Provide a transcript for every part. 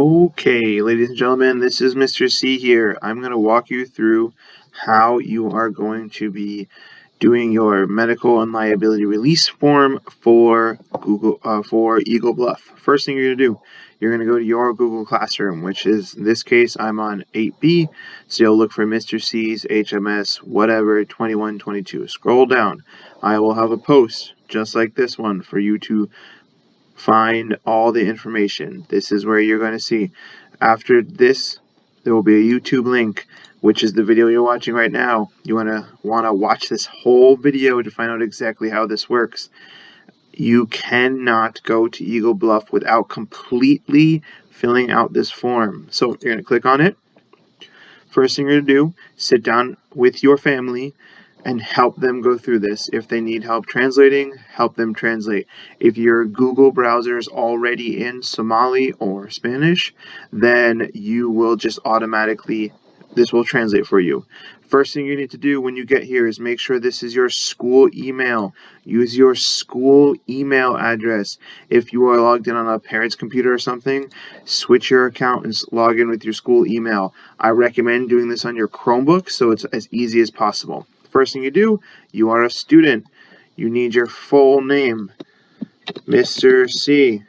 Okay, ladies and gentlemen, this is Mr. C here. I'm going to walk you through how you are going to be doing your medical and liability release form for Eagle Bluff. First thing you're going to do, you're going to go to your Google Classroom, which is, in this case, I'm on 8B, so you'll look for Mr. C's HMS, whatever, 2122. Scroll down. I will have a post just like this one for you to find all the information. This is where you're going to see. After this, there will be a YouTube link, which is the video you're watching right now. You want to watch this whole video to find out exactly how this works. You cannot go to Eagle Bluff without completely filling out this form. So you're going to click on it. First thing you're going to do, sit down with your family and help them go through this. If they need help translating, help them translate. If your Google browser is already in Somali or Spanish, then you will just automatically, this will translate for you. First thing you need to do when you get here is make sure this is your school email. Use your school email address. If you are logged in on a parent's computer or something, switch your account and log in with your school email. I recommend doing this on your Chromebook so it's as easy as possible. First thing you do, you are a student. You need your full name, Mr. C.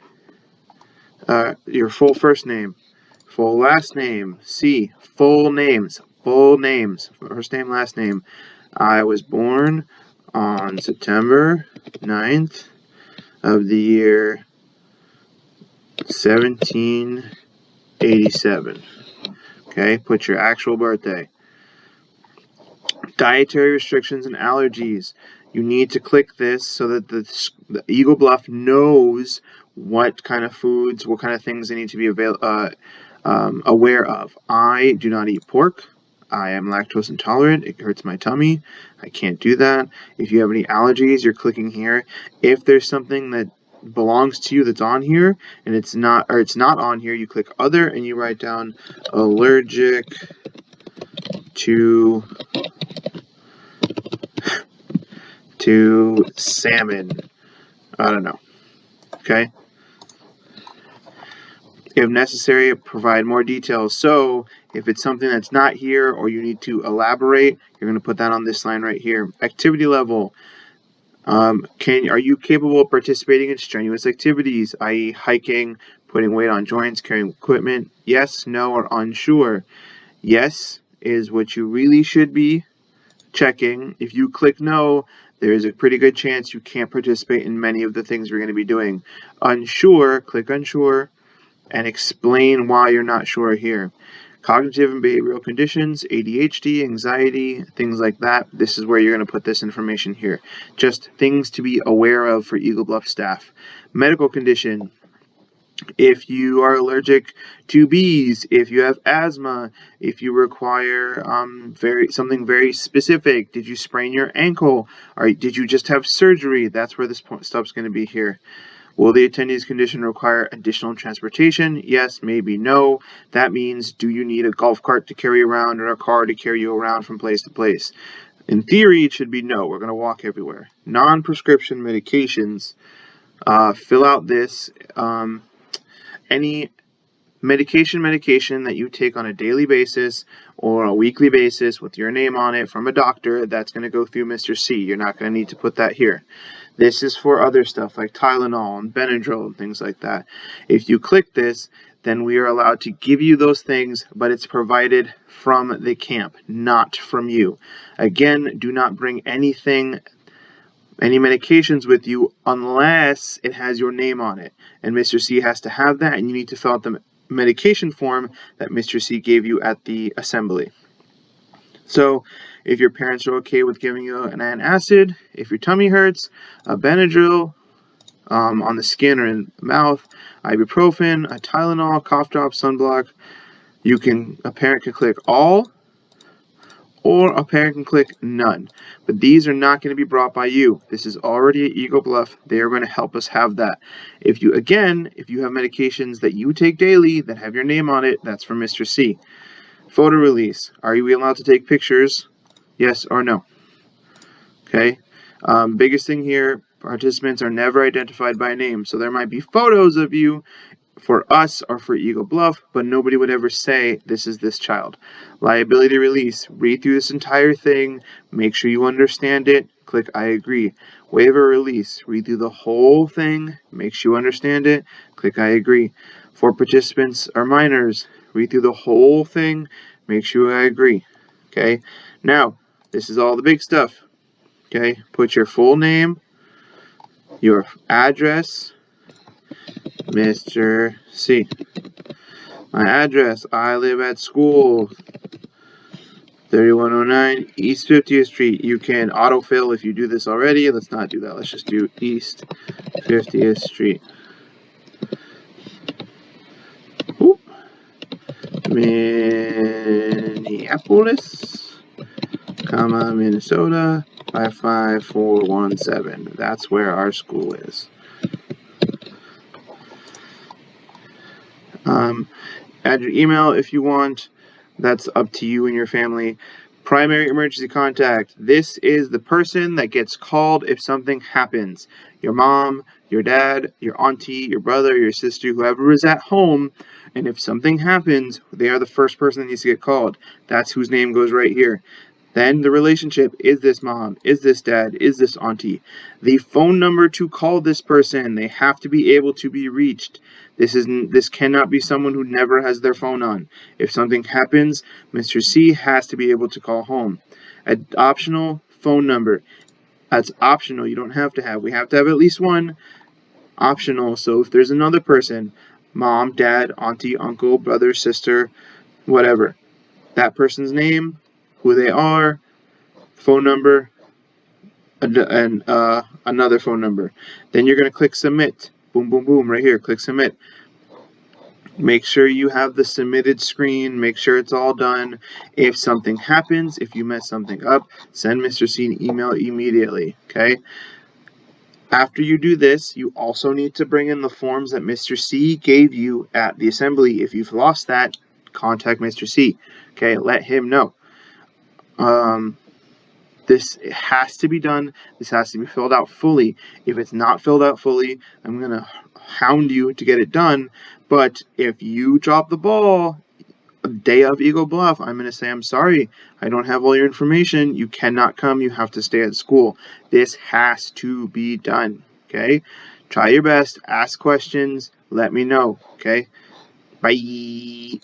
Your full first name, full last name, C. Full names, first name, last name. I was born on September 9th of the year 1787. Okay, put your actual birthday. Dietary restrictions and allergies. You need to click this so that the Eagle Bluff knows what kind of foods, what kind of things they need to be aware of. I do not eat pork. I am lactose intolerant. It hurts my tummy. I can't do that. If you have any allergies, you're clicking here. If there's something that belongs to you that's on here and it's not on here, you click other and you write down allergic to salmon. I don't know. Okay? If necessary, provide more details. So, if it's something that's not here or you need to elaborate, you're going to put that on this line right here. Activity level. Are you capable of participating in strenuous activities, i.e. hiking, putting weight on joints, carrying equipment? Yes, no, or unsure. Yes is what you really should be checking. If you click no, there is a pretty good chance you can't participate in many of the things we're going to be doing. Unsure, click unsure, and explain why you're not sure here. Cognitive and behavioral conditions, ADHD, anxiety, things like that. This is where you're going to put this information here. Just things to be aware of for Eagle Bluff staff. Medical condition. If you are allergic to bees, if you have asthma, if you require something very specific, did you sprain your ankle, or did you just have surgery? That's where this stuff's going to be here. Will the attendee's condition require additional transportation? Yes, maybe, no. That means, do you need a golf cart to carry around or a car to carry you around from place to place? In theory, it should be no. We're going to walk everywhere. Non-prescription medications. Fill out this. Any medication that you take on a daily basis or a weekly basis with your name on it from a doctor, that's going to go through Mr. C. You're not going to need to put that here. This is for other stuff like Tylenol and Benadryl and things like that. If you click this, then we are allowed to give you those things, but it's provided from the camp, not from you. Again, do not bring any medications with you unless it has your name on it. And Mr. C has to have that, and you need to fill out the medication form that Mr. C gave you at the assembly. So, if your parents are okay with giving you an antacid, if your tummy hurts, a Benadryl on the skin or in the mouth, ibuprofen, a Tylenol, cough drop, sunblock, a parent can click all, or a parent can click none. But these are not going to be brought by you. This is already at Eagle Bluff. They are going to help us have that. If you have medications that you take daily that have your name on it, that's from Mr. C. Photo release. Are you allowed to take pictures? Yes or no? Okay. Biggest thing here, participants are never identified by name. So there might be photos of you for us or for Eagle Bluff, but nobody would ever say this is this child. Liability release. Read through this entire thing. Make sure you understand it. Click I agree. Waiver release. Read through the whole thing. Make sure you understand it. Click I agree. For participants or minors, read through the whole thing. Make sure I agree. Okay? Now, this is all the big stuff. Okay? Put your full name, your address, Mr. C. My address, I live at school, 3109 East 50th Street. You can autofill if you do this already. Let's not do that. Let's just do East 50th Street. Ooh. Minneapolis, Minnesota, 55417. That's where our school is. Add your email if you want. That's up to you and your family. Primary emergency contact. This is the person that gets called if something happens. Your mom, your dad, your auntie, your brother, your sister, whoever is at home, and if something happens, they are the first person that needs to get called. That's whose name goes right here. Then the relationship, is this mom, is this dad, is this auntie? The phone number to call this person, they have to be able to be reached. This cannot be someone who never has their phone on. If something happens, Mr. C has to be able to call home. An optional phone number. That's optional, you don't have to have. We have to have at least one. Optional, so if there's another person, mom, dad, auntie, uncle, brother, sister, whatever, that person's name, who they are, phone number, and another phone number. Then you're going to click submit. Boom, boom, boom, right here. Click submit. Make sure you have the submitted screen. Make sure it's all done. If something happens, if you mess something up, send Mr. C an email immediately. Okay? After you do this, you also need to bring in the forms that Mr. C gave you at the assembly. If you've lost that, contact Mr. C. Okay? Let him know. This has to be done. This has to be filled out fully. If it's not filled out fully, I'm going to hound you to get it done. But if you drop the ball the day of Eagle Bluff, I'm going to say, I'm sorry, I don't have all your information. You cannot come. You have to stay at school. This has to be done. Okay? Try your best. Ask questions. Let me know. Okay? Bye.